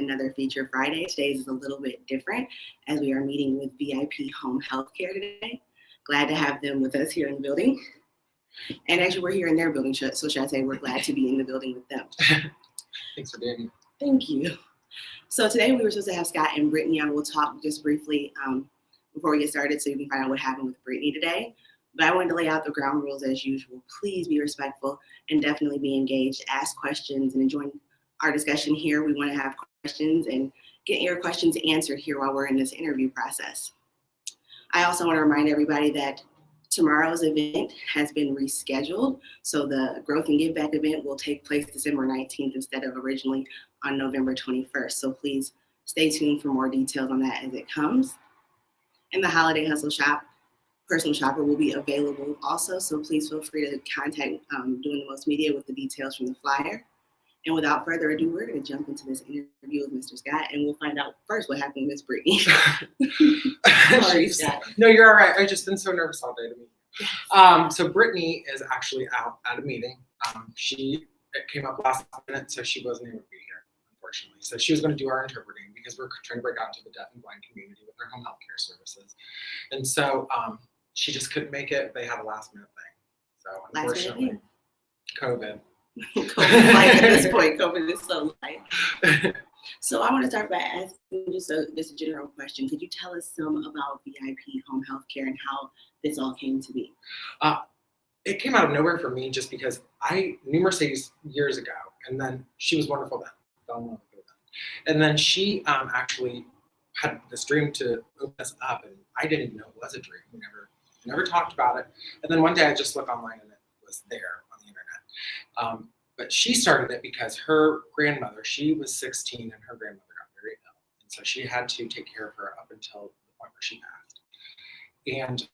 another Feature Friday. Today's is a little bit different as we are meeting with VIP Home Healthcare today. Glad to have them with us here in the building. And actually, we're here in their building, so should I say we're glad to be in the building with them. Thanks for being here. Thank you. So today we were supposed to have Scott and Britney on. We'll talk just briefly before we get started so you can find out what happened with Britney today. But I wanted to lay out the ground rules as usual. Please be respectful and definitely be engaged. Ask questions and join our discussion here. We want to have questions and get your questions answered here while we're in this interview process. I also want to remind everybody that tomorrow's event has been rescheduled. So the Growth and Give Back event will take place December 19th instead of originally on November 21st. So please stay tuned for more details on that as it comes. And the Holiday Hustle Shop personal shopper will be available also. So please feel free to contact Doing the Most Media with the details from the flyer. And without further ado, we're going to jump into this interview with Mr. Scott, and we'll find out first what happened with Miss Britney. Sorry, Scott. No, you're all right. I've just been so nervous all day to meet you. So Britney is actually out at a meeting. It came up last minute, so she wasn't able to be here, unfortunately. So she was going to do our interpreting because we're trying to break out to the deaf and blind community with our home health care services. And so she just couldn't make it. They had a last minute thing. So unfortunately, COVID. COVID life at this point. COVID is so light. So I want to start by asking just a general question. Could you tell us some about VIP Home Healthcare and how this all came to be? It came out of nowhere for me just because I knew Mercedes years ago, and then she was wonderful then. Fell in love with her then. And then she actually had this dream to open us up, and I didn't even know it was a dream. We never talked about it. And then one day I just looked online and it was there on the internet. But she started it because her grandmother, she was 16 and her grandmother got very ill. And so she had to take care of her up until the point where she passed. And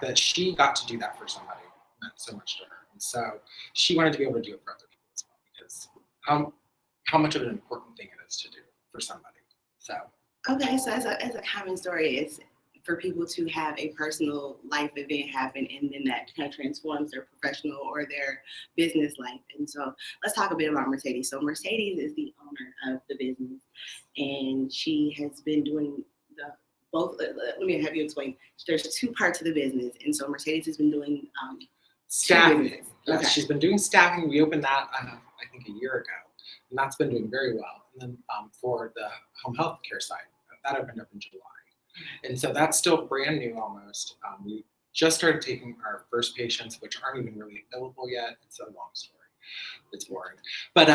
that she got to do that for somebody meant so much to her. And so she wanted to be able to do it for other people as well, because how much of an important thing it is to do for somebody. So. Okay, so as a common story, it's for people to have a personal life event happen, and then that kind of transforms their professional or their business life. And so let's talk a bit about Mercedes. So Mercedes is the owner of the business, and she has been doing both. Let me have you explain. There's two parts of the business, and so Mercedes has been doing staffing. Yes, she's been doing staffing. We opened that I think a year ago, and that's been doing very well. And then for the home health care side, that opened up in July. And so that's still brand new almost. We just started taking our first patients, which aren't even really available yet. It's a long story. It's boring. But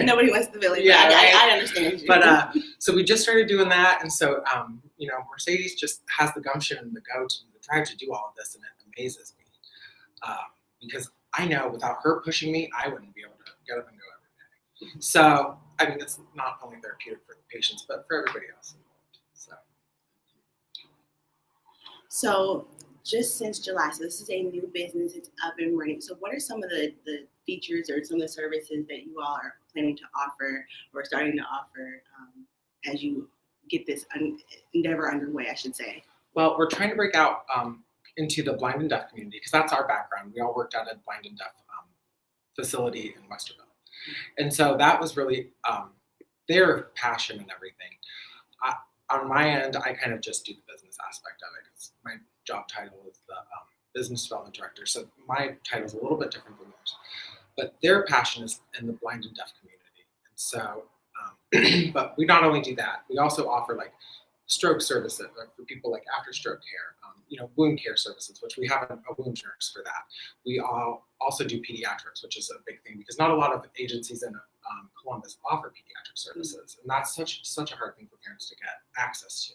nobody wants the village. Yeah, I understand you. But so we just started doing that. And so, Mercedes just has the gumption and the drive to do all of this, and it amazes me. Because I know without her pushing me, I wouldn't be able to get up and go every day. So, I mean, it's not only therapeutic for the patients, but for everybody else. So just since July, so this is a new business, it's up and running. So what are some of the features or some of the services that you all are planning to offer or starting to offer as you get this endeavor underway, I should say? Well, we're trying to break out into the blind and deaf community because that's our background. We all worked at a blind and deaf facility in Westerville. And so that was really their passion and everything. On my end, I kind of just do the business aspect of it because my job title is the business development director. So my title is a little bit different than theirs. But their passion is in the blind and deaf community. And so, but we not only do that, we also offer like stroke services for people like after stroke care, wound care services, which we have a wound nurse for that. We also do pediatrics, which is a big thing because not a lot of agencies in Columbus offer pediatric services, and that's such a hard thing for parents to get access to.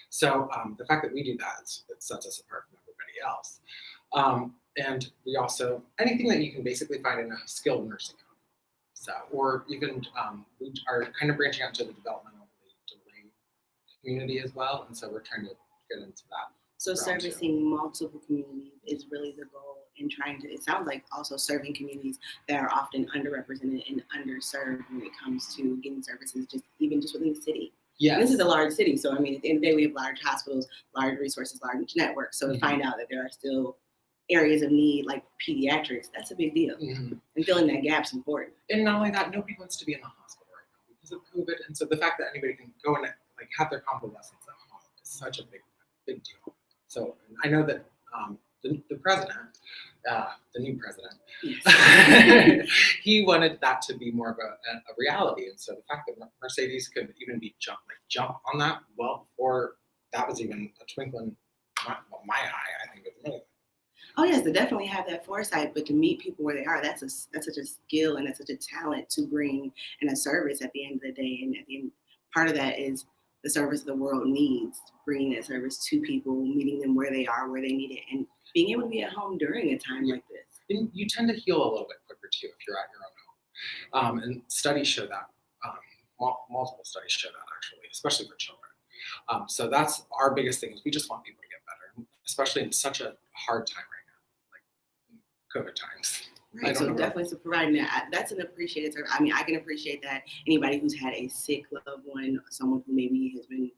So the fact that we do that, it sets us apart from everybody else. And we also, anything that you can basically find in a skilled nursing home. So, or even we are kind of branching out to the developmental delay community as well, and so we're trying to get into that. So servicing multiple communities is really the goal in trying to, it sounds like also serving communities that are often underrepresented and underserved when it comes to getting services even just within the city. Yeah, this is a large city, so I mean, at the end of the day, we have large hospitals, large resources, large networks. So to find out that there are still areas of need like pediatrics, that's a big deal. Mm-hmm. And filling that gap's important. And not only that, nobody wants to be in the hospital right now because of COVID. And so the fact that anybody can go and like have their convalescence at home is such a big deal. So I know that the president, the new president, Yes. he wanted that to be more of a reality. And so the fact that Mercedes could even be jump on that well before that was even a twinkle in my eye, I think it's really. Oh yes, to definitely have that foresight, but to meet people where they are, that's such a skill and that's such a talent to bring in a service at the end of the day. And at the end, part of that is the service the world needs, bringing that service to people, meeting them where they are, where they need it, and being able to be at home during a time like this. And you tend to heal a little bit quicker too if you're at your own home. And studies show that. Multiple studies show that actually, especially for children. So that's our biggest thing is we just want people to get better, especially in such a hard time right now, like COVID times. Right, so definitely providing that. That's an appreciated service. I mean, I can appreciate that. Anybody who's had a sick loved one, someone who maybe has been,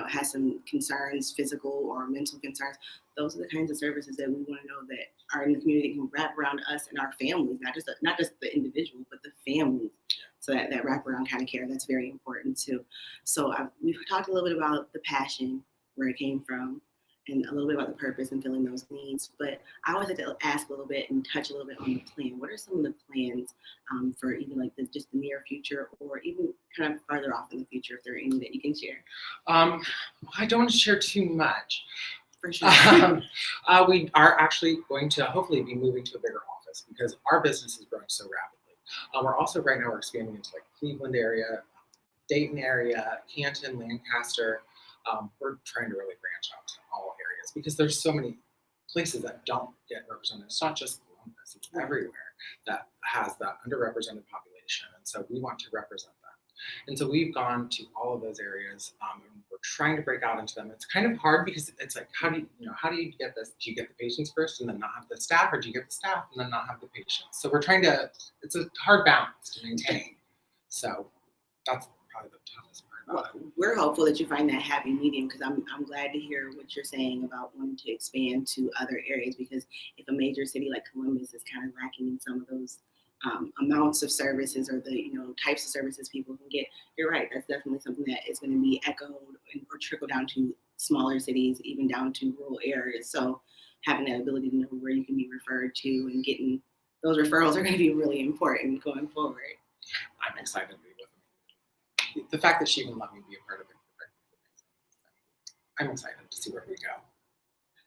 has some concerns, physical or mental concerns, those are the kinds of services that we want to know that are in the community can wrap around us and our families, not just the individual, but the families. So that wraparound kind of care, that's very important too. So we've talked a little bit about the passion, where it came from, and a little bit about the purpose and filling those needs. But I always like to ask a little bit and touch a little bit on the plan. What are some of the plans for even like just the near future or even kind of farther off in the future, if there are any that you can share? I don't want to share too much. For sure. We are actually going to hopefully be moving to a bigger office because our business is growing so rapidly. We're also right now we're expanding into like Cleveland area, Dayton area, Canton, Lancaster. We're trying to really branch out to all areas because there's so many places that don't get represented. It's not just Columbus, it's everywhere that has that underrepresented population. And so we want to represent that. And so we've gone to all of those areas and we're trying to break out into them. It's kind of hard because it's like, how do you get this? Do you get the patients first and then not have the staff, or do you get the staff and then not have the patients? So we're trying to, it's a hard balance to maintain. So that's probably the toughest part. Well, we're hopeful that you find that happy medium because I'm glad to hear what you're saying about wanting to expand to other areas, because if a major city like Columbus is kind of lacking in some of those amounts of services or the types of services people can get, you're right, that's definitely something that is going to be echoed or trickle down to smaller cities, even down to rural areas. So having that ability to know where you can be referred to and getting those referrals are going to be really important going forward. I'm excited to be with them. The fact that she even let me be a part of it, I'm excited to see where we go.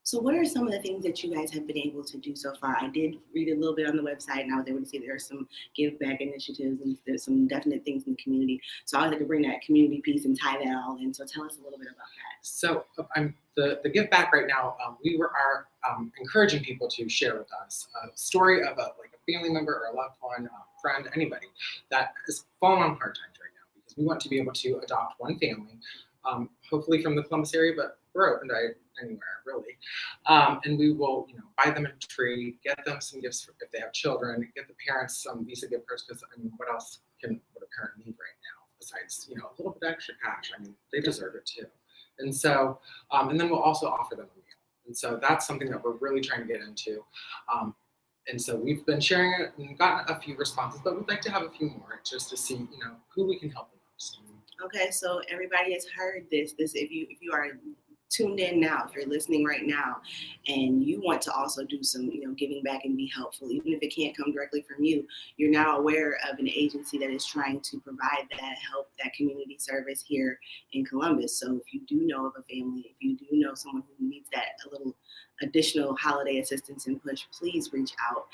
So what are some of the things that you guys have been able to do so far? I did read a little bit on the website and I was able to see there are some give back initiatives and there's some definite things in the community. So I would like to bring that community piece and tie that all in. So tell us a little bit about that. So the give back right now, we are encouraging people to share with us a story of a family member or a loved one, a friend, anybody that has fallen on hard times right now, because we want to be able to adopt one family, hopefully from the Columbus area, but we're open to anywhere really. And we will, buy them a tree, get them some gifts if they have children, get the parents some Visa gift cards, because what else would a parent need right now besides, a little bit extra cash? They deserve it too. And so, and then we'll also offer them a meal. And so that's something that we're really trying to get into. And so we've been sharing it and gotten a few responses, but we'd like to have a few more just to see, who we can help the most. Okay, so everybody has heard this. If you are tuned in now, if you're listening right now, and you want to also do some, giving back and be helpful, even if it can't come directly from you, you're now aware of an agency that is trying to provide that help, that community service here in Columbus. So if you do know of a family, if you do know someone who needs that a little additional holiday assistance and push, please reach out.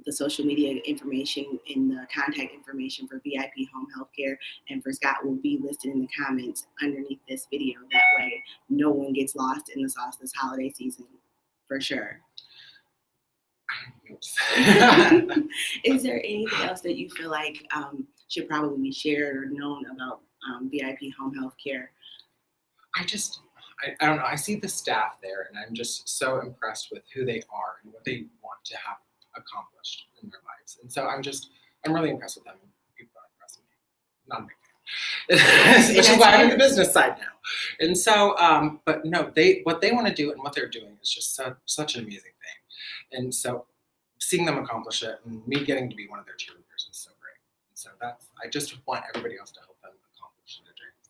The social media information and the contact information for VIP Home Healthcare and for Scott will be listed in the comments underneath this video. That way, no one gets lost in the sauce this holiday season, for sure. Is there anything else that you feel like should probably be shared or known about VIP Home Healthcare? I don't know. I see the staff there, and I'm just so impressed with who they are and what they want to have accomplished in their lives. And so I'm really impressed with them. People are impressed with me. Not a big fan. Which is why I'm in the business side now. And so, but no, what they want to do and what they're doing is just such an amazing thing. And so seeing them accomplish it and me getting to be one of their cheerleaders is so great. And so I just want everybody else to help them accomplish their dreams.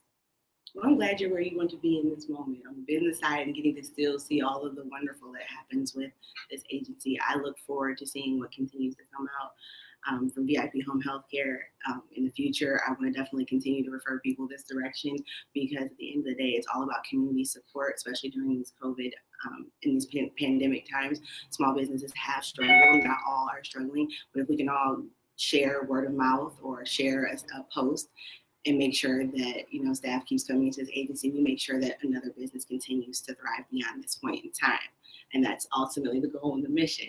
Well, I'm glad you're where you want to be in this moment on the business side and getting to still see all of the wonderful that happens with this agency. I look forward to seeing what continues to come out from VIP Home Healthcare in the future. I want to definitely continue to refer people this direction because at the end of the day, it's all about community support, especially during this COVID, in these pandemic times. Small businesses have struggled, not all are struggling, but if we can all share word of mouth or share a post and make sure that staff keeps coming into this agency, we make sure that another business continues to thrive beyond this point in time. And that's ultimately the goal and the mission.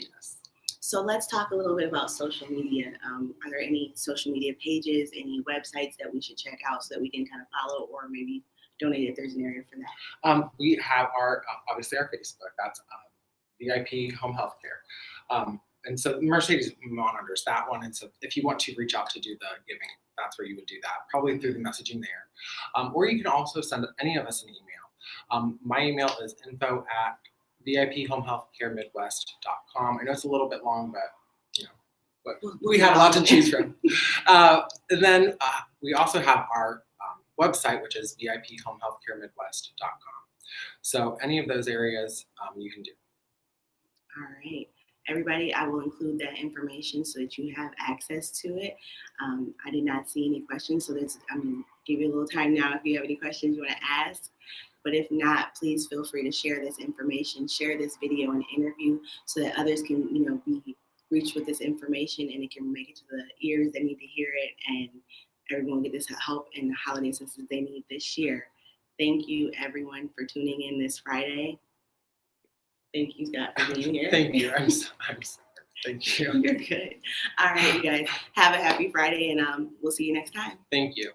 So let's talk a little bit about social media. Are there any social media pages, any websites that we should check out so that we can kind of follow or maybe donate if there's an area for that? We have obviously our Facebook, that's VIP Home Healthcare. And so Mercedes monitors that one. And so if you want to reach out to do the giving, that's where you would do that, probably through the messaging there. Or you can also send any of us an email. My email is info@VIPHomeHealthCareMidwest.com. I know it's a little bit long, but we have a lot to choose from. And then we also have our website, which is VIPHomeHealthCareMidwest.com. So any of those areas you can do. All right. Everybody, I will include that information so that you have access to it. I did not see any questions, so give you a little time now if you have any questions you want to ask. But if not, please feel free to share this information, share this video and interview so that others can, be reached with this information and it can make it to the ears that need to hear it and everyone get this help and the holiday assistance they need this year. Thank you, everyone, for tuning in this Friday. Thank you, Scott, for being here. Thank you. I'm sorry. Thank you. You're good. All right, you guys. Have a happy Friday, and we'll see you next time. Thank you.